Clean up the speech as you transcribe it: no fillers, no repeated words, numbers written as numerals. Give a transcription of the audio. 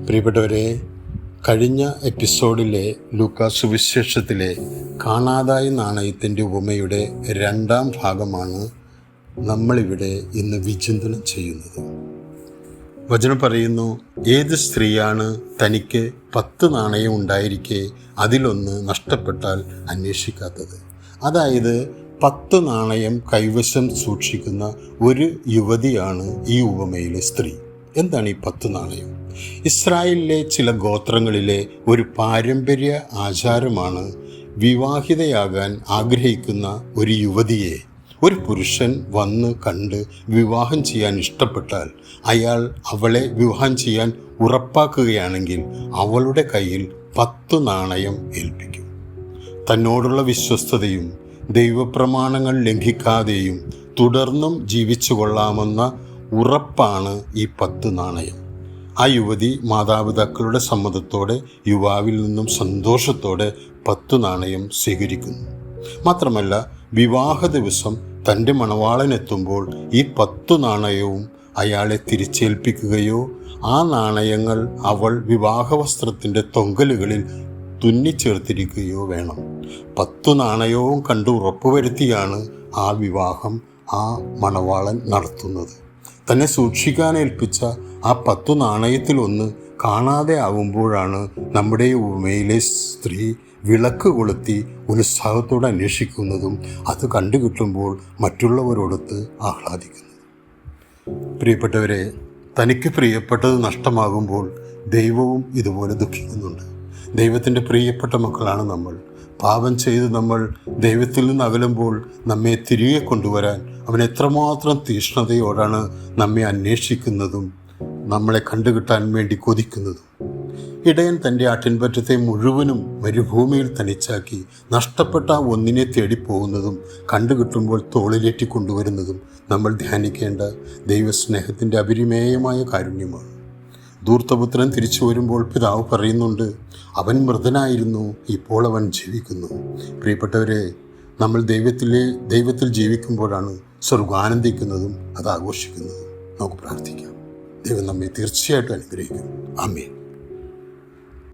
പ്രിയപ്പെട്ടവരെ, കഴിഞ്ഞ എപ്പിസോഡിലെ ലൂക്കാ സുവിശേഷത്തിലെ കാണാതായ നാണയത്തിൻ്റെ ഉപമയുടെ 2ാം ഭാഗമാണ് നമ്മളിവിടെ ഇന്ന് വിചിന്തനം ചെയ്യുന്നത്. വചനം പറയുന്നു, ഏത് സ്ത്രീയാണ് തനിക്ക് 10 നാണയം ഉണ്ടായിരിക്കെ അതിലൊന്ന് നഷ്ടപ്പെട്ടാൽ അന്വേഷിക്കാത്തത്? അതായത് 10 നാണയം കൈവശം സൂക്ഷിക്കുന്ന ഒരു യുവതിയാണ് ഈ ഉപമയിലെ സ്ത്രീ. എന്താണ് ഈ 10 നാണയം? ഇസ്രായേലിലെ ചില ഗോത്രങ്ങളിലെ ഒരു പാരമ്പര്യ ആചാരമാണ് വിവാഹിതയാകാൻ ആഗ്രഹിക്കുന്ന ഒരു യുവതിയെ ഒരു പുരുഷൻ വന്ന് കണ്ട് വിവാഹം ചെയ്യാൻ ഇഷ്ടപ്പെട്ടാൽ അയാൾ അവളെ വിവാഹം ചെയ്യാൻ ഉറപ്പാക്കുകയാണെങ്കിൽ അവളുടെ കയ്യിൽ 10 നാണയം ഏൽപ്പിക്കും. തന്നോടുള്ള വിശ്വസ്തതയും ദൈവപ്രമാണങ്ങൾ ലംഘിക്കാതെയും തുടർന്നും ജീവിച്ചു കൊള്ളാമെന്ന ഉറപ്പാണ് ഈ 10 നാണയം. ആ യുവതി മാതാപിതാക്കളുടെ സമ്മതത്തോടെ യുവാവിൽ നിന്നും സന്തോഷത്തോടെ 10 നാണയം സ്വീകരിക്കുന്നു. മാത്രമല്ല, വിവാഹ ദിവസം തൻ്റെ മണവാളനെത്തുമ്പോൾ ഈ 10 നാണയവും അയാളെ തിരിച്ചേൽപ്പിക്കുകയോ ആ നാണയങ്ങൾ അവൾ വിവാഹവസ്ത്രത്തിൻ്റെ തൊങ്കലുകളിൽ തുന്നിച്ചേർത്തിരിക്കുകയോ വേണം. 10 നാണയവും കണ്ട് ഉറപ്പുവരുത്തിയാണ് ആ വിവാഹം ആ മണവാളൻ നടത്തുന്നത്. തന്നെ സൂക്ഷിക്കാനേൽപ്പിച്ച ആ 10 നാണയത്തിലൊന്ന് കാണാതെ ആവുമ്പോഴാണ് നമ്മുടെ ഉപമയിലെ സ്ത്രീ വിളക്ക് കൊളുത്തി ഉത്സാഹത്തോടെ അന്വേഷിക്കുന്നതും അത് കണ്ടുകിട്ടുമ്പോൾ മറ്റുള്ളവരോടൊത്ത് ആഹ്ലാദിക്കുന്നതും. പ്രിയപ്പെട്ടവരെ, തനിക്ക് പ്രിയപ്പെട്ടത് നഷ്ടമാകുമ്പോൾ ദൈവവും ഇതുപോലെ ദുഃഖിക്കുന്നുണ്ട്. ദൈവത്തിൻ്റെ പ്രിയപ്പെട്ട മക്കളാണ് നമ്മൾ. പാപം ചെയ്ത് നമ്മൾ ദൈവത്തിൽ നിന്ന് അകലുമ്പോൾ നമ്മെ തിരികെ കൊണ്ടുവരാൻ അവൻ എത്രമാത്രം തീഷ്ണതയോടാണ് നമ്മെ അന്വേഷിക്കുന്നതും നമ്മളെ കണ്ടുകിട്ടാൻ വേണ്ടി കൊതിക്കുന്നതും. ഇടയൻ തൻ്റെ ആട്ടിൻപറ്റത്തെ മുഴുവനും മരുഭൂമിയിൽ തനിച്ചാക്കി നഷ്ടപ്പെട്ട ഒന്നിനെ തേടിപ്പോകുന്നതും കണ്ടുകിട്ടുമ്പോൾ തോളിലേറ്റി കൊണ്ടുവരുന്നതും നമ്മൾ ധ്യാനിക്കേണ്ട ദൈവസ്നേഹത്തിൻ്റെ അപരിമേയമായ കാരുണ്യമാണ്. ധൂർത്തപുത്രൻ തിരിച്ചു വരുമ്പോൾ പിതാവ് പറയുന്നുണ്ട്, അവൻ മൃതനായിരുന്നു, ഇപ്പോൾ അവൻ ജീവിക്കുന്നു. പ്രിയപ്പെട്ടവരെ, നമ്മൾ ദൈവത്തിൽ ജീവിക്കുമ്പോഴാണ് സ്വർഗ്ഗാനന്ദിക്കുന്നതും അത് ആഘോഷിക്കുന്നതും. നമുക്ക് പ്രാർത്ഥിക്കാം. ദൈവം നമ്മെ തീർച്ചയായിട്ടും അനുഗ്രഹിക്കും. ആമേൻ.